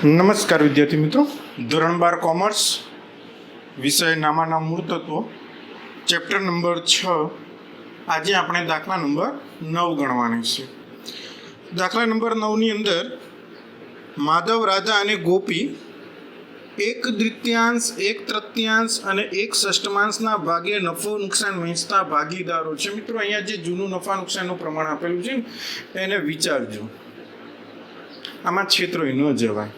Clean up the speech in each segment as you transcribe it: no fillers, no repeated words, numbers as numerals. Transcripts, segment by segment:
નમસ્કાર વિદ્યાર્થી મિત્રો, ધોરણ 12 કોમર્સ વિષય નામાના મૂળ તત્વો ચેપ્ટર નંબર 6. આજે આપણે દાખલા નંબર 9 ગણવાની છે. દાખલા નંબર 9ની અંદર માધવ, રાધા અને ગોપી 1/3, 1/3 અને 1/6 ભાગે નફો નુકસાન વહેંચતા ભાગીદારો છે. મિત્રો, અહીંયા જે જૂનું નફા નુકસાનનું પ્રમાણ આપેલું છે એને વિચારજો. આમાં છેતરાઈ ન જવાય.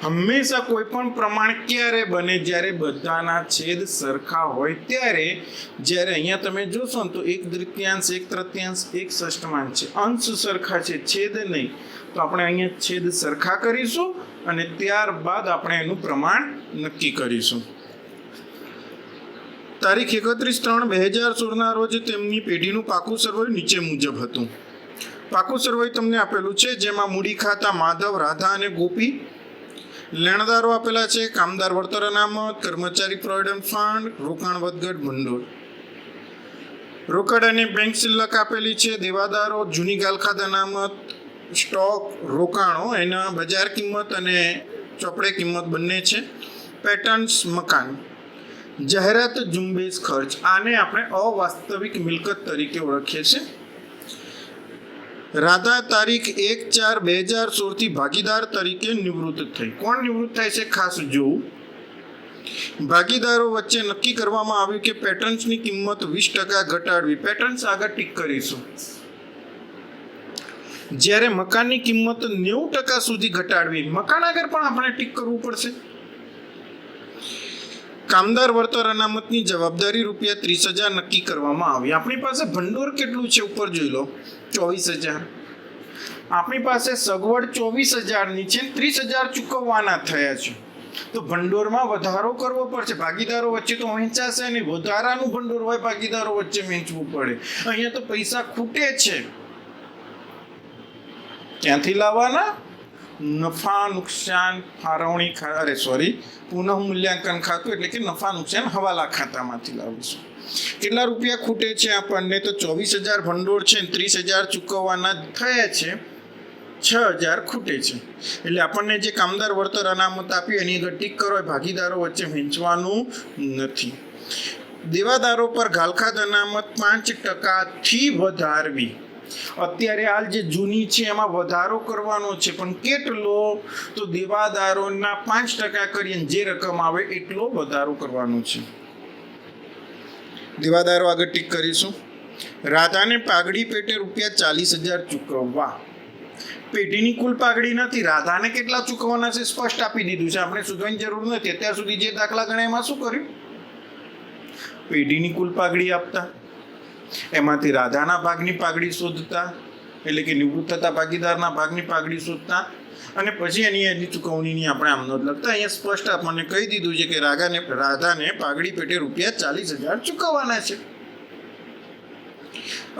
હંમેશા કોઈ પણ પ્રમાણ ક્યારે બને? જ્યારે બધાના છેદ સરખા હોય ત્યારે. જ્યારે અહીંયા તમે જોશો ને તો 1/3, 1/3, 1/6 છે. અંશ સરખા છે, છેદ નહીં. તો આપણે અહીંયા છેદ સરખા કરીશું અને ત્યારબાદ આપણે એનું પ્રમાણ નક્કી કરીશું. તારીખ 31/3/2016 રોજ તેમની પેઢીનું પાકું સર્વે નીચે મુજબ હતું. પાકું સર્વે તમને આપેલું છે, જેમાં મૂડી ખાતા માધવ, રાધા અને ગોપી. લેણદારો આપેલા છે: કામદાર વળતર અનામત, કર્મચારી પ્રોવિડન્ટ ફંડ, રોકાણ વધઘટ ભંડોળ. રોકડ અને બેંક શિલ્લક આપેલી છે. દેવાદારો જૂની ગાલખાદ અનામત, સ્ટોક, રોકાણો, એના બજાર કિંમત અને ચોપડે કિંમત બંને છે. પેટન્ટ્સ, મકાન. જાહેરાત ઝુંબેશ ખર્ચ, આને આપણે અવાસ્તવિક મિલકત તરીકે ઓળખીએ છીએ. રાધા તારીખ 1/4/2016 ભાગીદાર તરીકે નિવૃત્ત થઈ. કોણ નિવૃત્ત થાય છે ખાસ જોવું. ભાગીદારો વચ્ચે નક્કી કરવામાં આવ્યું કે પેટન્ટ્સની કિંમત 20% ઘટાડવી. પેટન્ટ્સ આગળ ટીક કરીશું. જ્યારે મકાનની કિંમત 90% સુધી ઘટાડવી. મકાન આગળ પણ આપણે ટીક કરવું પડશે. કામદાર વળતર અનામતની જવાબદારી ₹30,000 નક્કી કરવામાં આવી. આપણી પાસે ભંડોળ કેટલું છે ઉપર જોઈ લો, 24,000. આપણી પાસે સગવડ 24,000ની છે, 30,000 ચૂકવવાના થયા છે. તો ભંડોળમાં વધારો કરવો પડશે. ભાગીદારો વચ્ચે તો વહેંચાશે નહીં, વધારાનું ભંડોળ હોય ભાગીદારો વચ્ચે વહેંચવું પડે. અહીંયા તો પૈસા ખૂટે છે. ક્યાંથી લાવવાના? નફા નુકસાન ફાળવણી પુનઃ મૂલ્યાંકન ખાતું, એટલે કે નફા નુકસાન હવાલા ખાતામાંથી લાવીશું. કેટલા રૂપિયા ખૂટે છે આપણને? તો 24,000 ભંડોળ છે, 30,000 ચૂકવવાના થયા છે, 6,000 ખૂટે છે. એટલે આપણને જે કામદાર વળતર અનામત આપ્યું એની આગળ ટીક કરો. ભાગીદારો વચ્ચે વહેંચવાનું નથી. દેવાદારો પર ગાલખાદ અનામત 5%થી વધારવી. અત્યારે હાલ જે જૂની છે એમાં વધારો કરવાનો છે, પણ કેટલો? તો દેવાદારોના 5% કરીને જે રકમ આવે એટલો વધારો કરવાનો છે. દેવાદારો આગળ ટીક કરીશું. રાધાને પાઘડી પેટે ₹40,000 ચૂકવવા. પેઢીની કુલ પાઘડી નથી, રાધાને કેટલા ચૂકવવાના છે સ્પષ્ટ આપી દીધું છે. આપણે શોધવાની જરૂર નથી. અત્યાર સુધી જે દાખલા ગણ્યા એમાં શું કર્યું? પેઢીની કુલ પાઘડી આપતા, એમાંથી રાધાના ભાગની પાઘડી શોધતા, એટલે કે નિવૃત્ત થતા ભાગીદારના ભાગની પાઘડી શોધતા, અને પછી એની ચૂકવણીની આપણે આમ નોંધ લખતા. અહીંયા સ્પષ્ટ આપણને કહી દીધું છે કે રાધાને પાઘડી પેટે ₹40,000 ચૂકવવાના છે.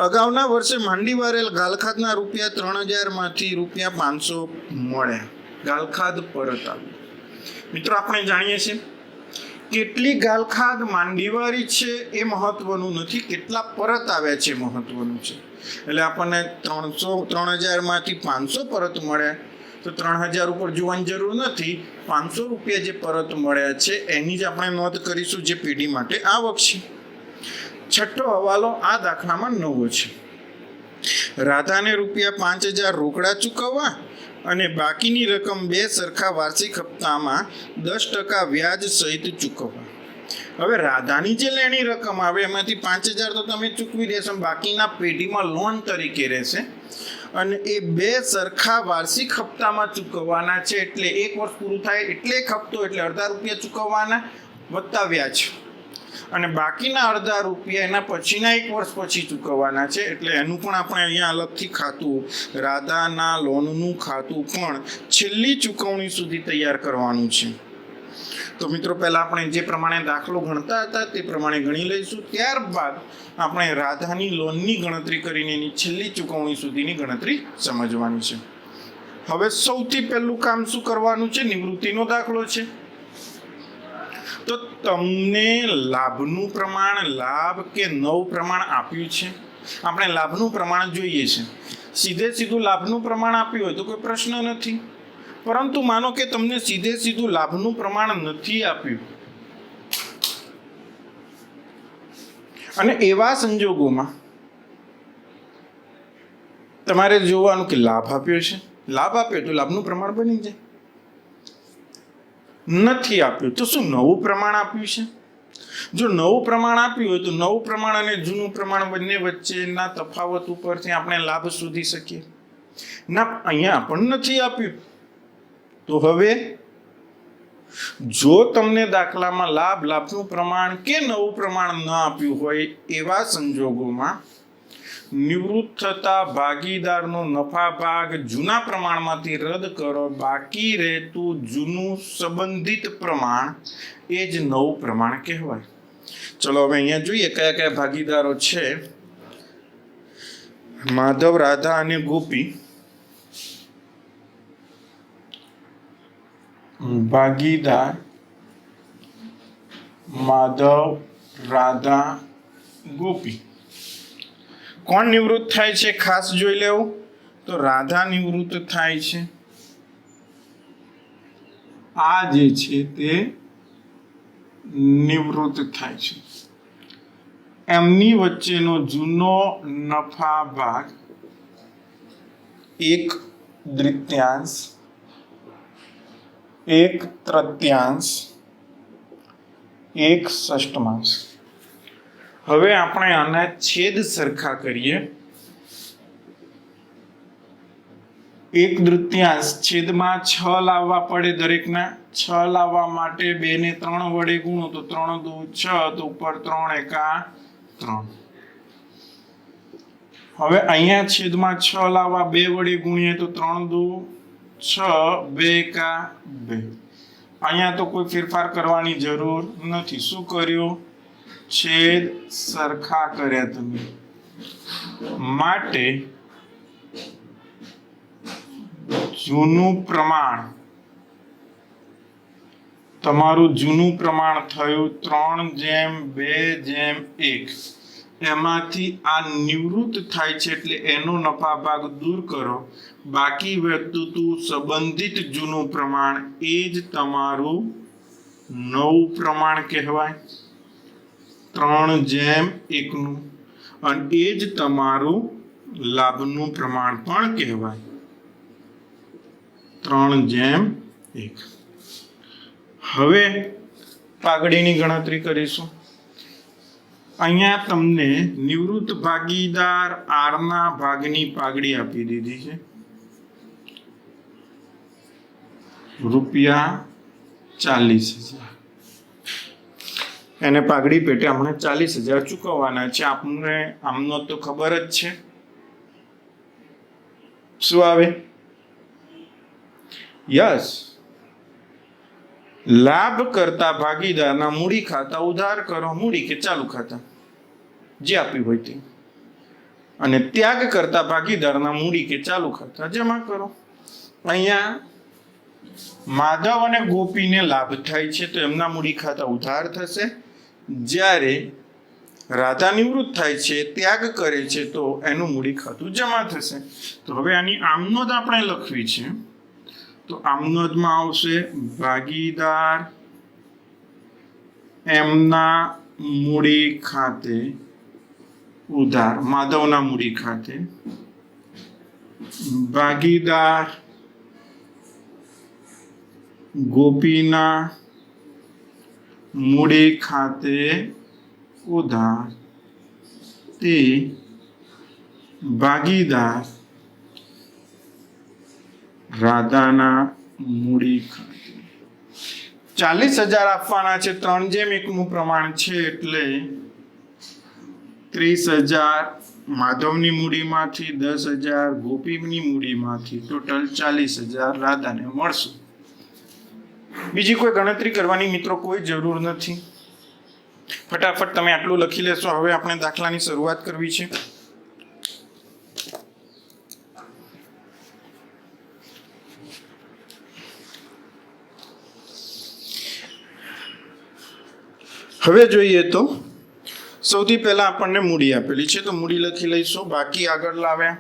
અગાઉના વર્ષે માંડી વારેલ ગાલખાદના ₹3,000માંથી ₹500 મળ્યા. ગાલખાદ પરત આવી. મિત્રો, આપણે જાણીએ છીએ કેટલી ગાલખાદ માંડીવારી છે એ મહત્વનું નથી, કેટલા પરત આવ્યા છે મહત્વનું છે. એટલે આપણને 3,000માંથી 500 પરત મળ્યા. તો 3,000 ઉપર જોવાની જરૂર નથી. ₹500 જે પરત મળ્યા છે એની જ આપણે નોંધ કરીશું, જે પેઢી માટે આવક છે. છઠ્ઠો હવાલો આ દાખલામાં નવો છે. રાધાને ₹5,000 રોકડા ચૂકવવા અને બાકીની રકમ 2 સરખા વાર્ષિક હપ્તામાં 10% વ્યાજ સહિત ચૂકવવા. હવે રાધાની જે લેણી રકમ આવે એમાંથી 5,000 તો તમે ચૂકવી દેશો, બાકીના પેઢીમાં લોન તરીકે રહેશે, અને એ 2 સરખા વાર્ષિક હપ્તામાં ચૂકવવાના છે. એટલે 1 વર્ષ પૂરું થાય એટલે એક હપ્તો, એટલે ₹18 ચૂકવવાના વત્તા વ્યાજ, અને બાકીના ₹18 એના પછીના 1 વર્ષ પછી ચૂકવવાના છે. એટલે એનું પણ આપણે અહીંયા અલગથી ખાતું, રાધાના લોનનું ખાતું પણ છેલ્લી ચૂકવણી સુધી તૈયાર કરવાનું છે. તો મિત્રો, પહેલાં આપણે જે પ્રમાણે દાખલો ગણતા હતા તે પ્રમાણે ગણી લઈશું. ત્યારબાદ આપણે રાધાની લોનની ગણતરી કરીને એની છેલ્લી ચૂકવણી સુધીની ગણતરી સમજવાની છે. હવે સૌથી પહેલું કામ શું કરવાનું છે? નિવૃત્તિનો દાખલો છે. તો તમને લાભનું પ્રમાણ, લાભ કે નવ પ્રમાણ આપ્યું છે. આપણે લાભનું પ્રમાણ જોઈએ છે. સીધે સીધું લાભનું પ્રમાણ આપ્યું હોય તો કોઈ પ્રશ્ન નથી. પરંતુ માનો કે તમને સીધે સીધું લાભનું પ્રમાણ નથી આપ્યું, અને એવા સંજોગોમાં તમારે જોવાનું કે લાભ આપ્યો છે, લાભ આપ્યો તો લાભનું પ્રમાણ બની જાય, નથી આપ્યું તો શું નવું પ્રમાણ આપ્યું છે? જો નવું પ્રમાણ આપ્યું હોય તો નવું પ્રમાણ અને જૂનું પ્રમાણ બંને વચ્ચેના તફાવત ઉપરથી આપણે લાભ શોધી શકીએ. ના, અહીંયા પણ નથી આપ્યું. તો હવે જો તમને દાખલામાં લાભનું પ્રમાણ કે નવું પ્રમાણ ન આપ્યું હોય એવા સંજોગોમાં નિવૃત્ત થતા ભાગીદારનો નફા ભાગ જૂના પ્રમાણમાંથી રદ કરો, બાકી રહેતું જૂનું સંબંધિત પ્રમાણ એ જ નવું પ્રમાણ કહેવાય. ચલો હવે અહીંયા જોઈએ કયા કયા ભાગીદારો છે. માધવ, રાધા અને ગોપી. ભાગીદાર માધવ, રાધા, ગોપી. કોણ નિવૃત્ત થાય છે ખાસ જોઈ લેવું. તો રાધા નિવૃત્ત થાય છે. આ જે છે તે નિવૃત્ત થાય છે. એમની વચ્ચેનો જૂનો નફા ભાગ 1/3, 1/3, 1/6. હવે આપણે આના છેદ સરખા કરીએ. 1/3 છેદમાં 6 લાવવા પડે દરેકના. 6 લાવવા માટે 2 ને 3 વડે ગુણો તો 3 દુ 6, તો ઉપર 3 એકા 3. હવે અહીંયા છેદમાં 6 લાવવા 2 વડે ગુણીએ તો 3 દુ 6, 2 એકા 2. અહીંયા તો કોઈ ફેરફાર કરવાની જરૂર નથી. શું કર્યું? છેદ સરખા કર્યા તમે. માટે જૂનું પ્રમાણ, તમારું જૂનું પ્રમાણ થયું 3/2/1. એમાંથી આ નિવૃત્ત થાય છે એટલે એનો નફા ભાગ દૂર કરો, બાકી વધતું સંબંધિત જૂનું પ્રમાણ એ જ તમારું નવું પ્રમાણ કહેવાય, 3/1 અને એ જ તમારું લાભનું પ્રમાણ પણ કહેવાય, 3/1. હવે પાઘડીની ગણતરી કરીશું. અહીંયા તમને નિવૃત્ત ભાગીદાર R ના ભાગની પાઘડી આપી દીધી છે, ₹40,000. એને પાઘડી પેટે આપણે 40,000 ચૂકવવાના છે. આપણે આમનો તો ખબર જ છે શું આવે. યસ, લાભ કરતા ભાગીદારના મૂડી ખાતા ઉધાર કરો, મૂડી કે ચાલુ ખાતા જે આપ્યું હોય તે, અને ત્યાગ કરતા ભાગીદારના મૂડી કે ચાલુ ખાતા જમા કરો. અહીંયા માધવ અને ગોપીને લાભ થાય છે તો એમના મૂડી ખાતા ઉધાર થશે, જ્યારે રાધા નિવૃત્ત થાય છે, ત્યાગ કરે છે તો એનું મૂડી ખાતું જમા થશે. તો હવે આની આમનોંધ આપણે લખવી છે. તો આમનોંધમાં આવશે ભાગીદાર એમના મૂડી ખાતે ઉધાર, માધવના મૂડી ખાતે, ભાગીદાર ગોપીના મૂડી ખાતે ઉધાર, તે ભાગીદાર રાધાના મૂડી ખાતે. 40,000 આપવાના છે, 3/1 પ્રમાણ છે એટલે 30,000 માધવની મૂડીમાંથી, 10,000 ગોપીની મૂડીમાંથી, ટોટલ 40,000 રાધાને મળશે. બીજી કોઈ ગણતરી કરવાની મિત્રો કોઈ જરૂર નથી. ફટાફટ તમે આટલું લખી લેશો. હવે આપણે દાખલાની શરૂઆત કરવી છે. હવે જોઈએ તો સૌથી પહેલા આપણને મૂડી આપેલી છે તો મૂડી લખી લઈશું. બાકી આગળ લાવ્યા,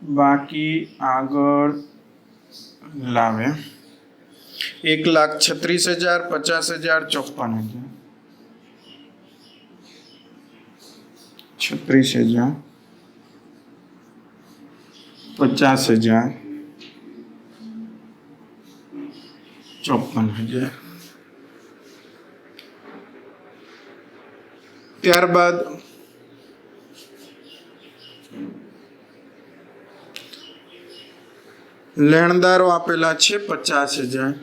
બાકી આગળ लावे 1,36,000, 50,000, 54,000, 36,000, 50,000, 54,000. ત્યારબાદ લેણદારો આપેલા છે 50,000.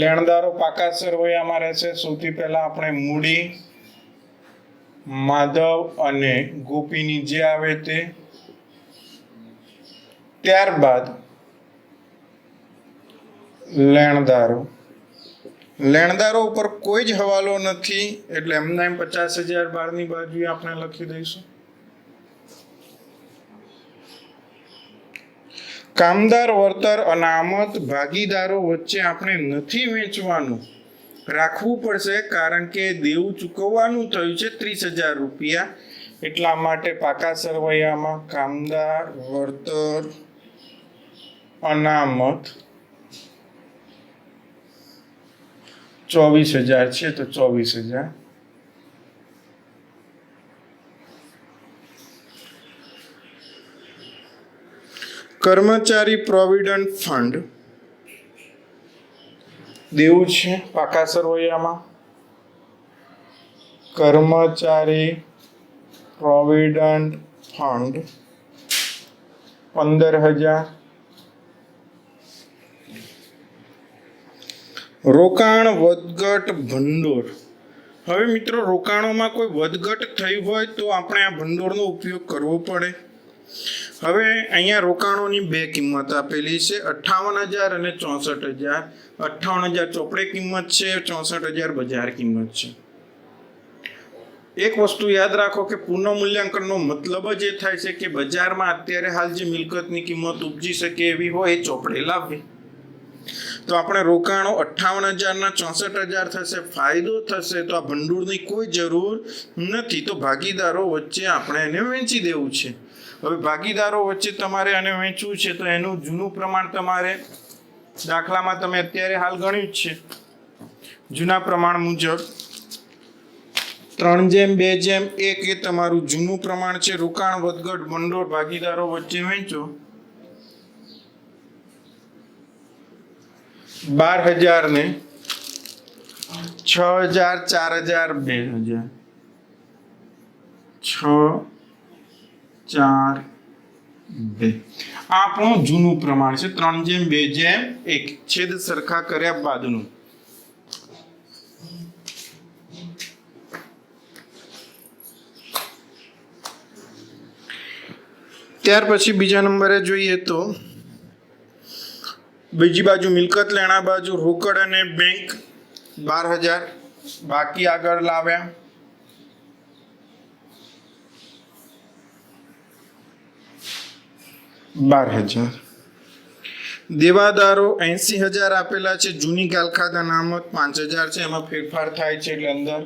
લેણદારો પાકા સરવૈયામાં રહેશે. સૌથી પહેલા આપણે મૂડી, માધવ અને ગોપીની જે આવે તે. ત્યારબાદ લેણદારો ઉપર કોઈ જ હવાલો નથી એટલે એમના 50,000 બહારની બાજુએ આપણે લખી દઈશું. કામદાર વળતર અનામત ભાગીદારો વચ્ચે આપણે નથી વેચવાનું, રાખવું પડશે કારણ કે દેવું ચૂકવવાનું થયું છે 30,000 રૂપિયા. એટલા માટે પાકા સરવૈયામાં કામદાર વળતર અનામત 24,000 છે તો 24,000. કર્મચારી પ્રોવિડન્ટ ફંડ દેવું છે પાકા સરવૈયામાં. કર્મચારી પ્રોવિડન્ટ ફંડ 15,000. રોકાણ વધઘટ ભંડોળ. હવે મિત્રો રોકાણોમાં કોઈ વધઘટ થઈ હોય તો આપણે આ ભંડોળનો ઉપયોગ કરવો પડે. હવે અહીંયા રોકાણોની બે કિંમત આપેલી છે 58,000 અને 64,000. 58,000 ચોપડે કિંમત છે, 64,000 બજાર કિંમત છે. એક વસ્તુ યાદ રાખો કે પુનઃમૂલ્યાંકનનો મતલબ જ એ થાય છે કે બજારમાં અત્યારે હાલ જે મિલકતની કિંમત ઉપજી શકે એવી હોય એ ચોપડે લાવવી. તો આપણે રોકાણો 58,000 ના 64,000 થશે, ફાયદો થશે તો આ ભંડોળની કોઈ જરૂર નથી. તો ભાગીદારો વચ્ચે આપણે એને વેચી દેવું છે. હવે ભાગીદારો વચ્ચે તમારે આને વેચવું છે તો એનું જૂનું પ્રમાણ તમારે દાખલામાં તમે અત્યારે હાલ ગણ્યું જ છે. જૂના પ્રમાણ મુજબ 3:2:1 એ તમારું જૂનું પ્રમાણ છે. રોકાણ વધઘટ ભંડોળ ભાગીદારો વચ્ચે વેચો. 12,000 ને 6,000, 4,000, 2,000, 6, 4, 2. આ આપણું જૂનું પ્રમાણ છે 3:2:1 છેદ સરખા કર્યા બાદનું. ત્યાર પછી બીજા નંબરે જોઈએ તો બીજી બાજુ મિલકત લેણા બાજુ રોકડ અને બેંક 12,000 બાકી આગળ લાવ્યા. દેવાદારો 80,000 આપેલા છે. જૂની ગાલખાદ અનામત 5,000 છે. એમાં ફેરફાર થાય છે એટલે અંદર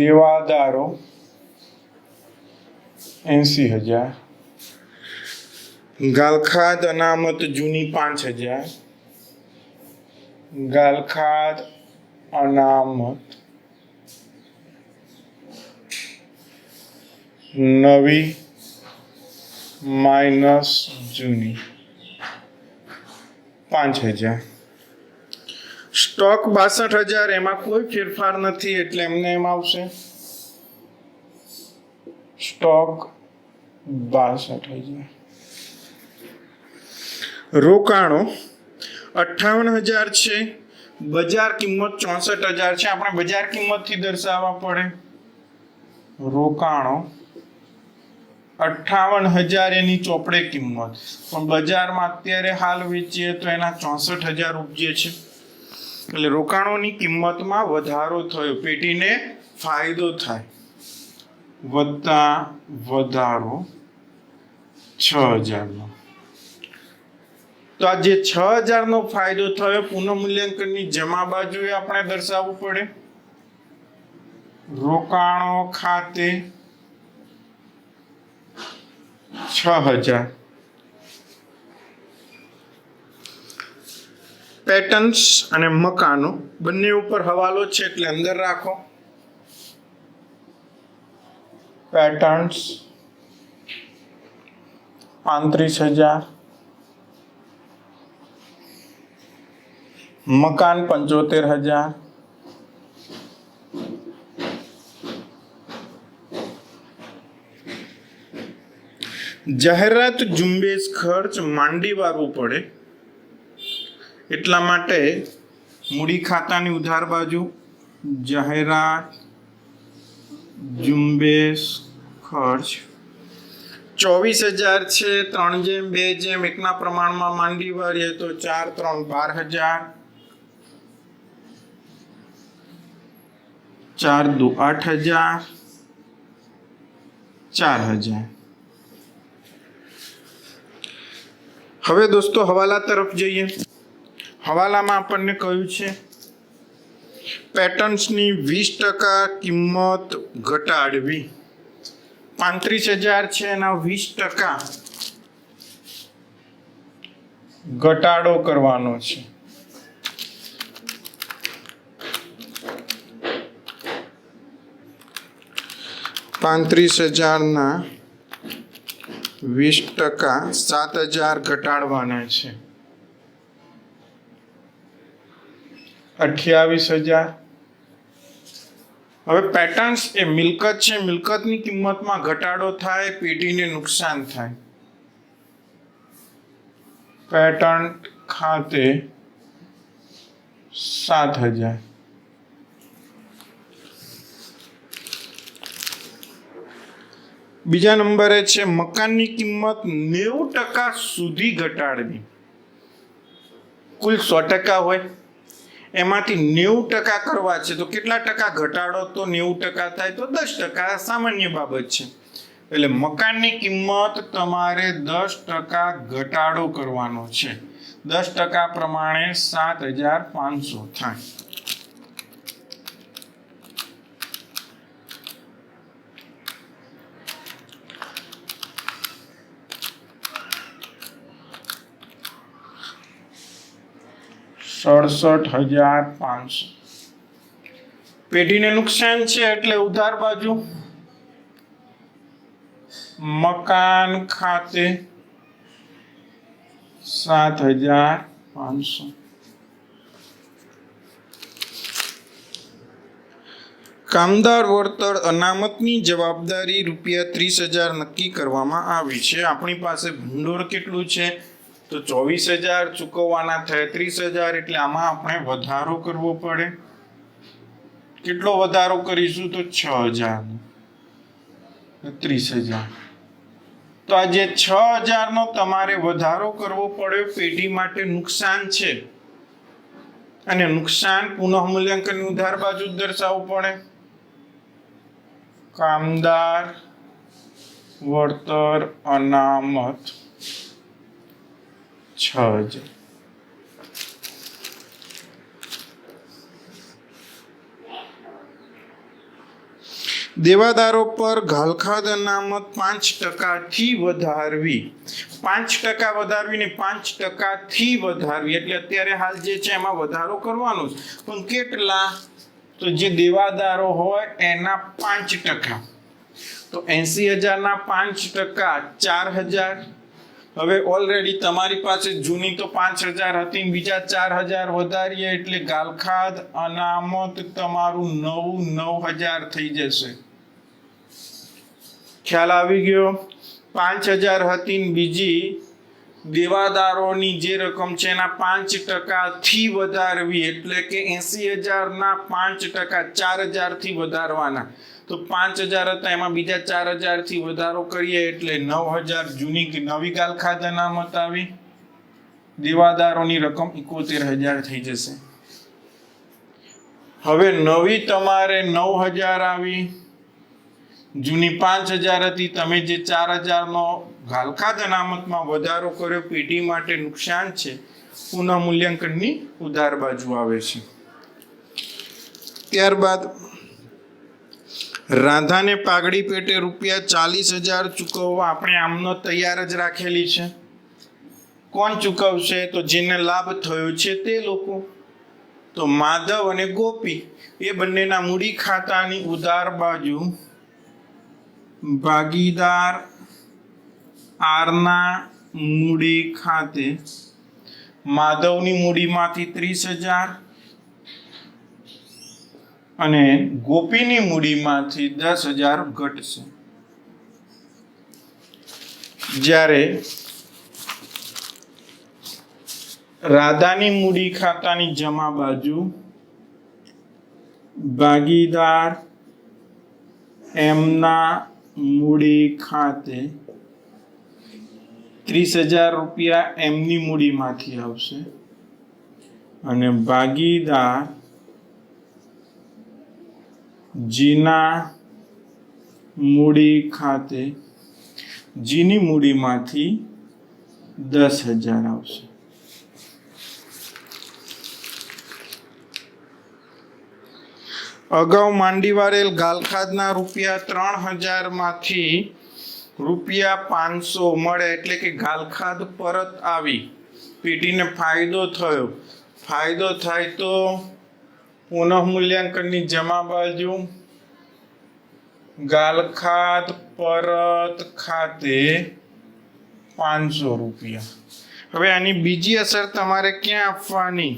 દેવાદારો 80,000. ગાલખાદ અનામત જૂની 5,000. ગાલખાદ અનામત નવી માઇનસ જૂની 5,000. સ્ટોક 62,000 એમાં કોઈ ફેરફાર નથી એટલે એમને એમ આવશે. સ્ટોક 62,000. રોકાણો 58,000 છે. બજાર કિંમત 64,000 છે. આપણે બજાર કિંમતથી દર્શાવવા પડે. રોકાણો 58,000 એની ચોપડે કિંમત, પણ બજારમાં અત્યારે હાલ વેચીએ તો એના 64,000 ઉપજે છે. એટલે રોકાણોની કિંમતમાં વધારો થયો, પેઢીને ફાયદો થાય. વત્તા વધારો 6,000 નો. તો આ જે 6,000 નો ફાયદો થયો પુનઃમૂલ્યાંકનની જમા બાજુએ આપણે દર્શાવવું પડે. રોકાણો ખાતે 6,000 પેટર્ન્સ અને મકાનો બંને ઉપર હવાલો છે એટલે અંદર રાખો. પેટર્ન્સ 35,000, મકાન 75,000, જાહેરાત ઝુંબેશ ખર્ચ માંડી વારવું પડે એટલા માટે મૂડી ખાતાની ઉધાર બાજુ જાહેરાત ઝુંબેશ ખર્ચ 24,000 છે. 3:2:1 પ્રમાણમાં માંડી વારીએ તો 4 3 12,000, 4 2 8,000, 4,000. હવે દોસ્તો હવાલા તરફ જઈએ. હવાલામાં આપણને કહ્યું છે પેટર્ન્સની 20% કિંમત ઘટાડવી. 35,000 છે એના 20% ઘટાડો કરવાનો છે. $35,000 20% 7,000 ઘટાડવાના છે. 28,000. હવે પેટર્ન્સ એ મિલકત છે, મિલકતની કિંમતમાં ઘટાડો થાય, પેઢીને નુકસાન થાય. પેટર્ન ખાતે 7,000. બીજા નંબરે છે મકાનની કિંમત 90% સુધી ઘટાડવી. કુલ 100% હોય એમાંથી 90% કરવા છે તો કેટલા ટકા ઘટાડો? તો 90% થાય તો 10%. સામાન્ય બાબત છે. એટલે મકાનની કિંમત તમારે 10% ઘટાડો કરવાનો છે. 10% પ્રમાણે 7,500 થાય. $67,500. પેઢીને નુકસાન છે એટલે ઉધાર બાજુ મકાન ખાતે 7,500. કામદાર વળતર અનામતની જવાબદારી ₹30,000 નક્કી કરવામાં આવી છે. આપણી પાસે ભંડોળ કેટલું છે? તો 24,000 ચૂકવવાના થાય 30,000. એટલે આમાં આપણે વધારો કરવો પડે. કેટલો વધારો કરીશું? તો 6,000, 30,000. તો આ જે 6,000 તમારે વધારો કરવો પડ્યો પેઢી માટે નુકસાન છે અને નુકસાન પુનઃમૂલ્યાંકનની ઉધાર બાજુ જ દર્શાવવું પડે. કામદાર વળતર અનામત 6,000. દેવાદારો પર ઘાલખાદ અનામત 5% વધારવી. 5% વધારવી ને 5% વધારવી એટલે અત્યારે હાલ જે છે એમાં વધારો કરવાનો છે. પણ કેટલા? તો જે દેવાદારો હોય એના 5%. તો 80,000 5% 4,000. હવે ઓલરેડી તમારી પાસે જૂની તો 5,000 હતી, બીજા 4,000 વધારીએ એટલે ગાલખાદ અનામત તમારું નવું 9,000 થઈ જશે. ખ્યાલ આવી ગયો? 5,000 હતી બીજી દેવાદારોની જે રકમ છે એના 5% વધારવી એટલે કે 80,000 5% 4,000 થી વધારવાના. તો 5,000 હતા એમાં બીજા 4,000 થી વધારો કરીએ એટલે 9,000 જૂની નવી ગાલખાદ અનામત આવી. દેવાદારોની રકમ 71,000 થઈ જશે. હવે નવી તમારે 9,000 આવી, જૂની 5,000 હતી. તમે જે 4,000 નો ગાલખાદ અનામતમાં વધારો કર્યો પેઢી માટે નુકસાન છે, પુનઃ મૂલ્યાંકનની ઉધાર બાજુ આવે છે. ત્યારબાદ રાધાને પાઘડી પેટે ₹40,000 ચૂકવવા આપણે આમનો તૈયાર જ રાખેલી છે. કોણ ચૂકવશે? તો જેને લાભ થયો છે તે લોકો. તો માધવ અને ગોપી એ બંનેના મૂડી ખાતાની ઉધાર બાજુ ભાગીદાર આરના મૂડી ખાતે માધવની મૂડીમાંથી 30,000 અને ગોપીની મૂડીમાંથી 10,000 ઘટશે. જ્યારે રાધાની મૂડી ખાતાની જમા બાજુ ભાગીદાર એમના મૂડી ખાતે 30,000 રૂપિયા એમની મૂડીમાંથી આવશે અને ભાગીદાર જીના મૂડી ખાતે જીની મૂડીમાંથી 10,000 આવશે. અગાઉ માંડી વાળેલ ગાલખાદના રૂપિયા 3,000 માંથી રૂપિયા 500 મળે એટલે કે ગાલખાદ પરત આવી, પેઢીને ફાયદો થયો. ફાયદો થાય તો પુનઃ મૂલ્યાંકનની જમા બાજુ ગાલખાદ પરત ખાતે 500 રૂપિયા. હવે આની બીજી અસર તમારે ક્યાં આપવાની?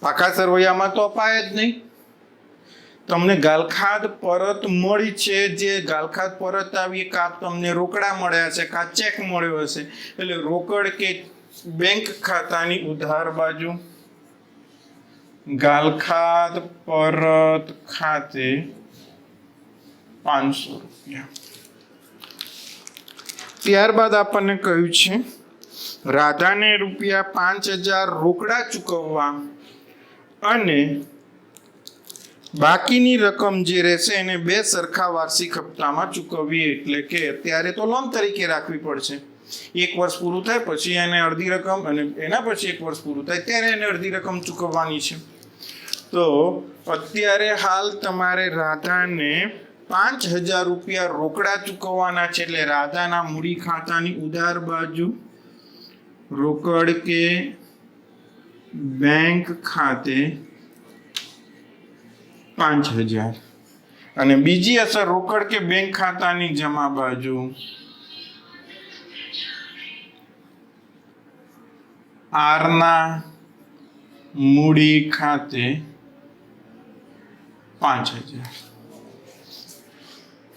પાકા સરવૈયામાં તો અપાય જ નહીં. તમને ગાલખાદ પરત મળી છે, જે ગાલખાદ પરત આવી કાં તમને રોકડા મળ્યા છે કાં ચેક મળ્યો હશે, એટલે રોકડ કે બેંક ખાતાની ઉધાર બાજુ ગાલખાદ પરત ખાતે 500 રૂપિયા. ત્યારબાદ આપણને કહ્યું છે રાધાને રૂપિયા 5,000 રોકડા ચૂકવવા અને બાકીની રકમ જે રહેશે એને 2 સરખા વાર્ષિક હપ્તામાં ચૂકવવી. એટલે કે અત્યારે તો લોન તરીકે રાખવી પડશે. 1 વર્ષ પૂરું થાય પછી એને અડધી રકમ અને એના પછી 1 વર્ષ પૂરું થાય ત્યારે એને અડધી રકમ ચૂકવવાની છે. તો અત્યારે હાલ તમારે રાધાને 5,000 રૂપિયા રોકડા ચૂકવવાના છે. એટલે રાધાના મૂડી ખાતાની ઉધાર બાજુ રોકડ કે બેંક ખાતે 5,000 અને બીજી અસર રોકડ કે બેંક ખાતાની જમા બાજુ આરના મૂડી ખાતે 5,000.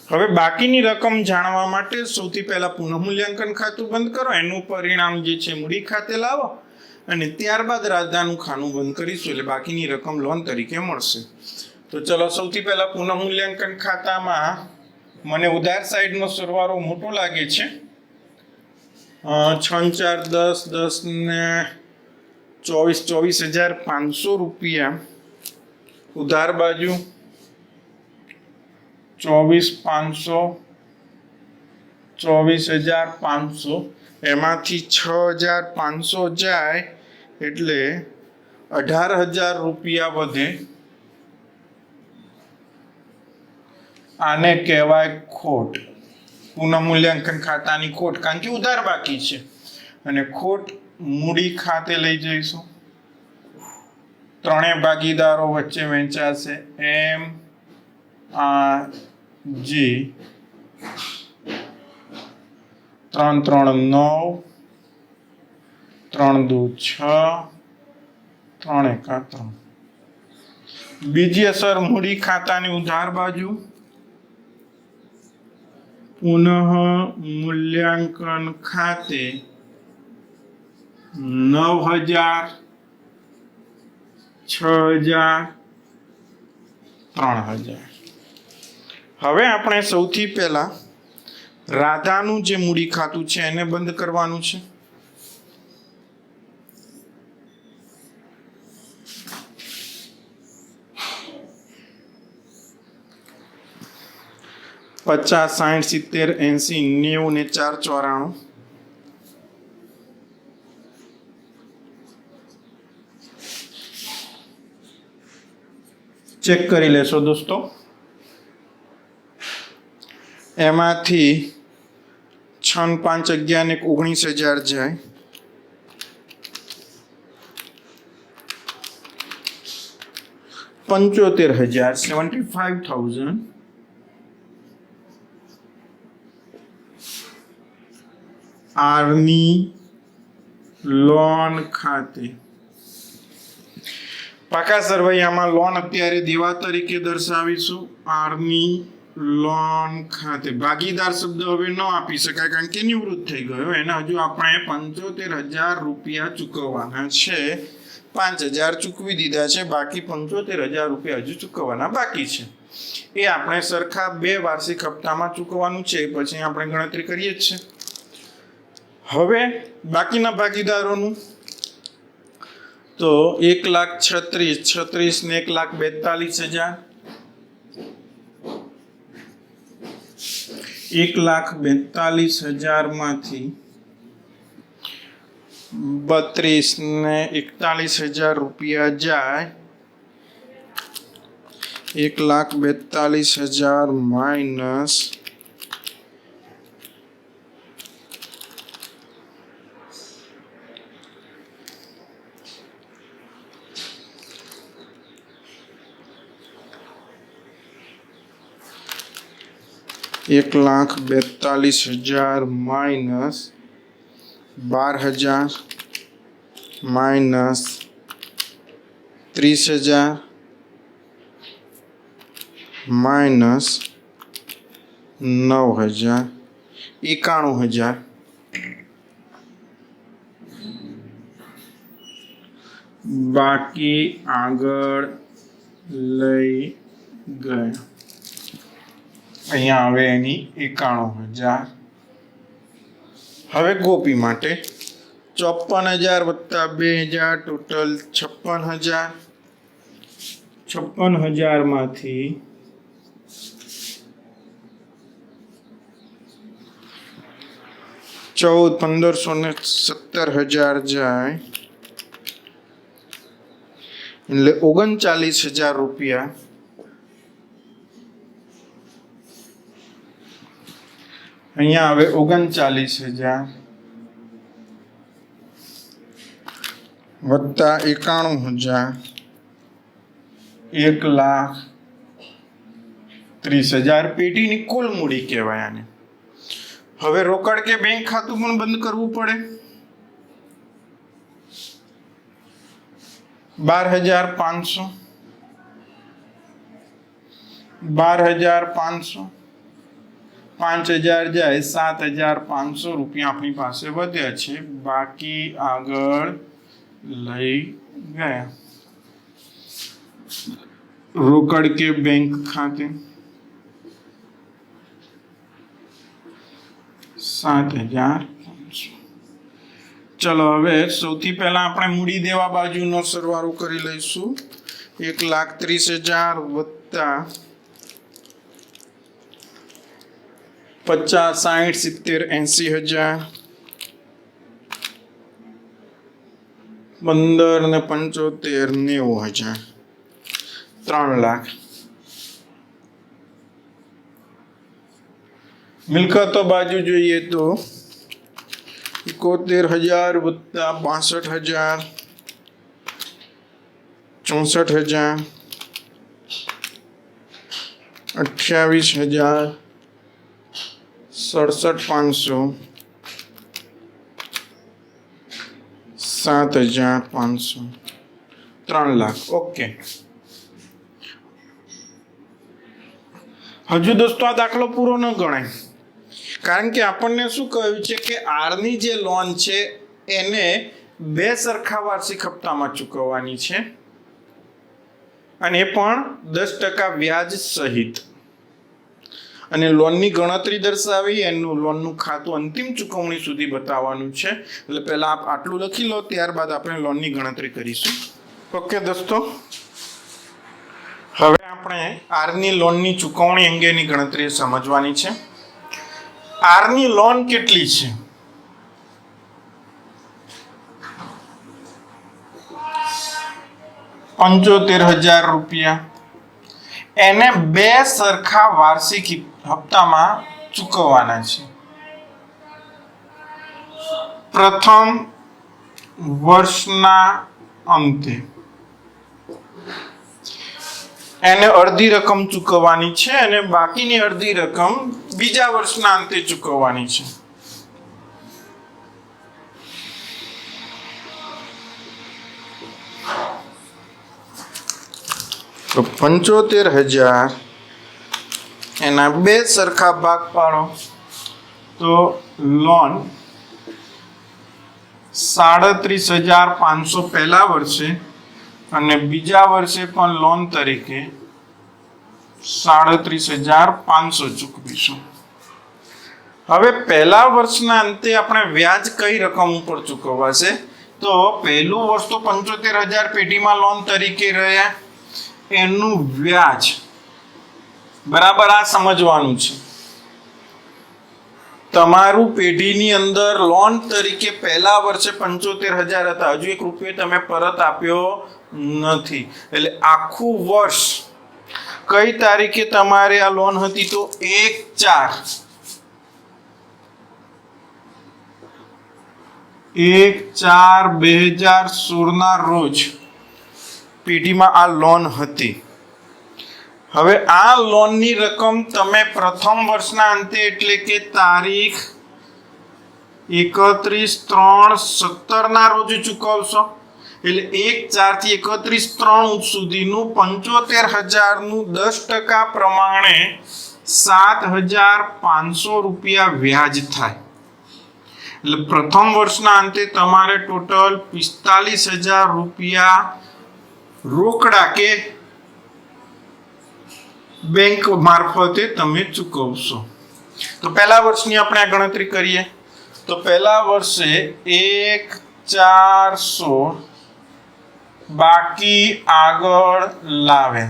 હવે બાકીની રકમ જાણવા માટે સૌથી પહેલા પુનઃમૂલ્યાંકન ખાતું બંધ કરો, એનું પરિણામ જે છે મૂડી ખાતે લાવો અને ત્યારબાદ રાધાનું ખાનું બંધ કરીશું એટલે બાકીની રકમ લોન તરીકે મળશે. તો ચલો સૌથી પહેલા પુનઃમૂલ્યાંકન ખાતામાં મને ઉધાર સાઈડનો સરવાળો મોટો લાગે છે. 6 4 10 10 ને 24,500 રૂપિયા ઉધાર બાજુ 24,500 24,500 એમાંથી 6,500 જાય એટલે 18,000 રૂપિયા વધે. આને કહેવાય ખોટ. પુનઃમૂલ્યાંકન ખાતાની ખોટ, કારણ કે ઉધાર બાકી છે અને ખોટ મૂડી ખાતે લઈ જઈશું. ત્રણેય ભાગીદારો વચ્ચે વહેંચાશે. M R G 3 3 9 3 2 6 3 1 3. બીજી અસર મૂડી ખાતાની ઉધાર બાજુ પુનઃ મૂલ્યાંકન ખાતે 9,000 6,000 3,000. હવે આપણે સૌથી પહેલા રાધાનું જે મૂડી ખાતું છે એને બંધ કરવાનું છે. પચાસ 60 70 80 90 ને 4 94. ચેક કરી લેશો દોસ્તો. એમાંથી 6 6 5 11 ને 19,000 જાય. 75,000 75,000 આરની લોન ખાતે. પાકા સરવૈયામાં લોન અત્યારે દેવા તરીકે દર્શાવીશું. આરની લોન ખાતે ભાગીદાર શબ્દ હવે ન આપી શકાય કારણ કે નિવૃત્ત થઈ ગયો. એને હજુ આપણે 75,000 રૂપિયા ચૂકવવાના છે. 5,000 ચૂકવી દીધા છે, બાકી 75,000 રૂપિયા હજુ ચૂકવવાના બાકી છે. એ આપણે સરખા 2 વાર્ષિક હપ્તામાં ચૂકવવાનું છે. પછી આપણે ગણતરી કરીએ જ છે. હવે બાકીના ભાગીદારોનું તો 1,36,36 ને 1,42,000 1,42,000 માંથી 32 ને 41,000 રૂપિયા જાય. 1,42,000 માઇનસ 1,42,000 માઇનસ 12,000 માઇનસ 30,000 માઇનસ 9,000 91,000. બાકી આગળ લઈ ગયા. અહીંયા હવે એની 91,000. હવે ગોપી માટે 54,000 વત્તા 2,000 ટોટલ 56,000. 56,000 માંથી 15,17,000 જાય એટલે 39,000 રૂપિયા. અહીંયા હવે 39,000 વત્તા 91,000 1,30,000 પેટીની કુલ મૂડી કહેવાય આને. હવે રોકડ કે બેંક ખાતું પણ બંધ કરવું પડે. 12,500 12,500 5,000 જાય 7,500 રૂપિયા આપણી પાસે વધ્યા છે. બાકી આગળ લઈ ગયા. રોકડ કે બેંક ખાતે 7,500. ચલો હવે સૌથી પહેલા આપણે મૂડી દેવા બાજુનો સરવાળો કરી લઈશું. 1,30,000 વત્તા 50 60 70 80,000 15 ને 75 90,000 3 લાખ. મિલકતો બાજુ જોઈએ તો 71,000 વત્તા 62,000 64,000 28,000 67,500 7,500 3 લાખ. ઓકે. હજુ દોસ્તો આ દાખલો પૂરો ન ગણાય કારણ કે આપણને શું કહ્યું છે કે આરની જે લોન છે એને 2 સરખા વાર્ષિક હપ્તામાં ચૂકવવાની છે અને એ પણ 10% વ્યાજ સહિત. અને લોનની ગણતરી દર્શાવી એનું લોનનું ખાતું અંતિમ ચૂકવણી સુધી બતાવવાનું છે. એટલે પહેલા આપ આટલું લખી લો, ત્યારબાદ આપણે લોનની ગણતરી કરીશું. ઓકે દોસ્તો, હવે આપણે આરની લોનની ચૂકવણી અંગેની ગણતરી સમજવાની છે. આરની લોન કેટલી છે? 75,000 રૂપિયા. એને 2 સરખા વાર્ષિક હપ્તામાં ચૂકવવાના છે. પ્રથમ વર્ષના અંતે એને અડધી રકમ ચૂકવવાની છે અને બાકીની અડધી રકમ બીજા વર્ષના અંતે ચૂકવવાની છે. તો 75,000 એના બે સરખા ભાગ પાડો તો લોન 37,500 પહેલા વર્ષે અને બીજા વર્ષે પણ લોન તરીકે 37,500 ચૂકવીશું. હવે પહેલા વર્ષના અંતે આપણે વ્યાજ કઈ રકમ ઉપર ચૂકવવાશે? તો પહેલું વર્ષ તો 75,000 પેઢીમાં લોન તરીકે રહ્યા, એનું વ્યાજ બરાબર આ સમજવાનું છે. તમારું પેઢીની અંદર લોન તરીકે પહેલા વર્ષે 75,000 હતા, હજુ 1 રૂપિયો તમે પરત આપ્યો નથી, એટલે આખું વર્ષ કઈ તારીખે તમારે આ લોન હતી? તો 1/4/2016 ના રોજ પેઢીમાં આ લોન હતી. હવે આ લોનની રકમ તમે પ્રથમ વર્ષના અંતે એટલે કે તારીખ 31/3/17 ના રોજ ચૂકવશો. એટલે 1/4 થી 31/3 સુધીનું 75,000 નું 10% પ્રમાણે 7,500 રૂપિયા વ્યાજ થાય. એટલે પ્રથમ વર્ષના અંતે તમારે ટોટલ 45,000 રૂપિયા રોકડા કે બેંક મારફતે તમે ચૂકવશો. તો પહેલા વર્ષની આપણે આ ગણતરી કરીએ તો પહેલા વર્ષે 1/4/16 બાકી આગળ લાવે.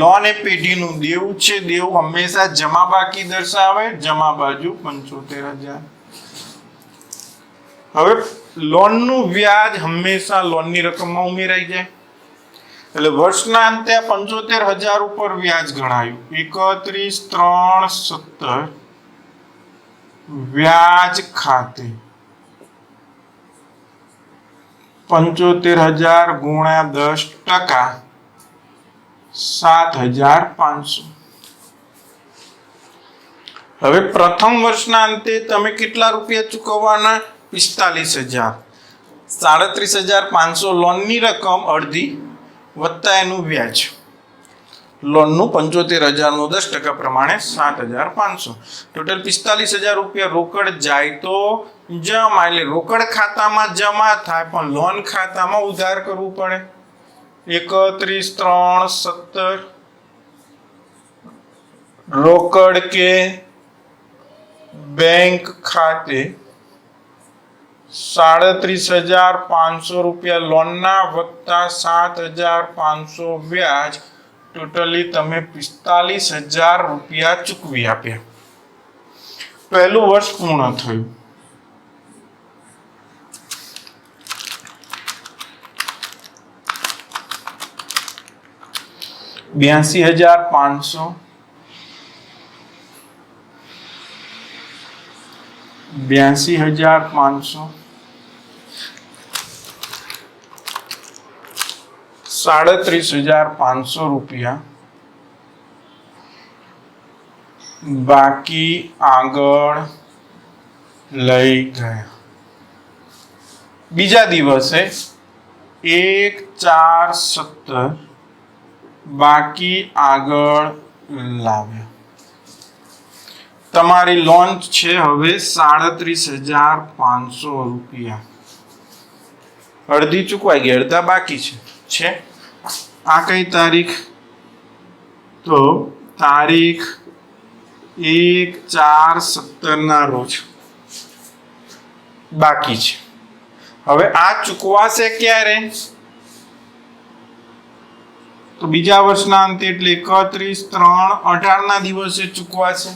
લોન એ પેઢીનું દેવું છે, દેવું હંમેશા જમા બાકી દર્શાવે, જમા બાજુ 75,000. હવે લોનનું વ્યાજ હંમેશા લોનની રકમમાં ઉમેરાઈ જાય, એટલે વર્ષના અંતે 75,000 ઉપર વ્યાજ ગણાયું. 31/3/17 વ્યાજ ખાતે 75,000 ગુણ્યા 10% 7,500. હવે પ્રથમ વર્ષના અંતે તમે કેટલા રૂપિયા ચૂકવવાના? 45,000. 37,500 લોનની રકમ અડધી વત્તા એનું વ્યાજ. લોનનું 75,000 નું 10% પ્રમાણે 7,500. ટોટલ 45,000 રૂપિયા રોકડ જાય તો જમા, એટલે રોકડ ખાતામાં જમા થાય પણ લોન ખાતામાં ઉધાર કરવું પડે. 31/3/17 રોકડ કે બેંક ખાતે 37,500 રૂપિયા લોનના વત્તા 7,500 વ્યાજ, ટોટલી તમે 45,000 રૂપિયા ચૂકવી આપ્યા. પહેલું વર્ષ પૂર્ણ થયું. $82,500 37,500 રૂપિયા બાકી આગળ લઈ ગયા. બીજા દિવસે 1/4/17 બાકી આગળ લાવ્યા. તમારી લોન છે હવે 37,500 રૂપિયા. અડધી ચૂકવાઈ ગઈ, અડધા બાકી છે. આ કઈ તારીખ? તો તારીખ 1/4/17 ના રોજ બાકી છે. હવે આ ચૂકવાશે ક્યારે? તો બીજા વર્ષના અંતે એટલે 31/3/18 ના દિવસે ચૂકવાશે.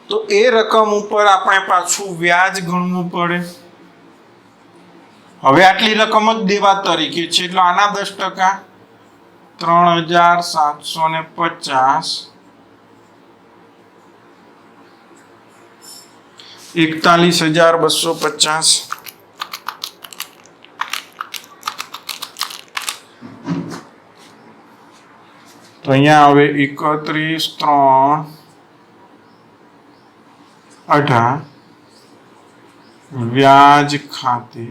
તો એ રકમ ઉપર આપણે પાછું વ્યાજ ગણવું પડે. હવે આટલી રકમ જ દેવા તરીકે છે એટલે આના 10% 3,750 41,250 તો અહીંયા હવે 31,3,18 વ્યાજ ખાતે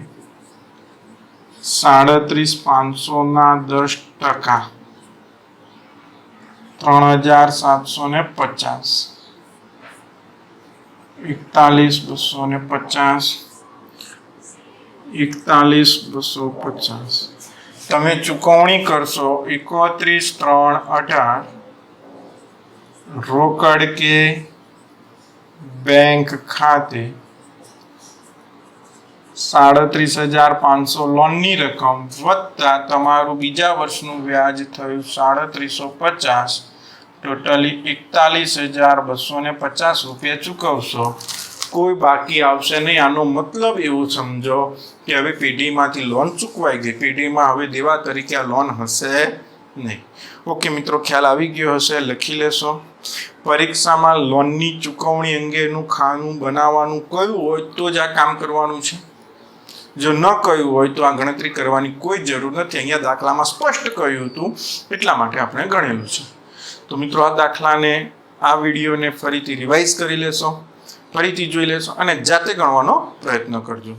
37,500 ના 10% 3,750 41,250 41,250 તમે ચૂકવણી કરશો 31,3,18 રોકડ કે બેંક ખાતે 37,500 લોનની રકમ વત્તા તમારું બીજા વર્ષનું વ્યાજ થયું 3,350 ટોટલી 41,250 રૂપિયા ચૂકવશો. કોઈ બાકી આવશે નહીં. આનો મતલબ એવો સમજો કે હવે પેઢીમાંથી લોન ચૂકવાઈ ગઈ, પેઢીમાં હવે દેવા તરીકે આ લોન હશે નહીં. ઓકે મિત્રો, ખ્યાલ આવી ગયો હશે, લખી લેશો. પરીક્ષામાં લોનની ચૂકવણી અંગેનું ખાનું બનાવવાનું કયું હોય તો જ આ કામ કરવાનું છે. જો ન કહ્યું હોય તો આ ગણતરી કરવાની કોઈ જરૂર નથી. અહીંયા દાખલામાં સ્પષ્ટ કહ્યું હતું એટલા માટે આપણે ગણેલું છે. તો મિત્રો, આ દાખલાને, આ વિડીયોને ફરીથી રિવાઇઝ કરી લેશો, ફરીથી જોઈ લેશો અને જાતે ગણવાનો પ્રયત્ન કરજો.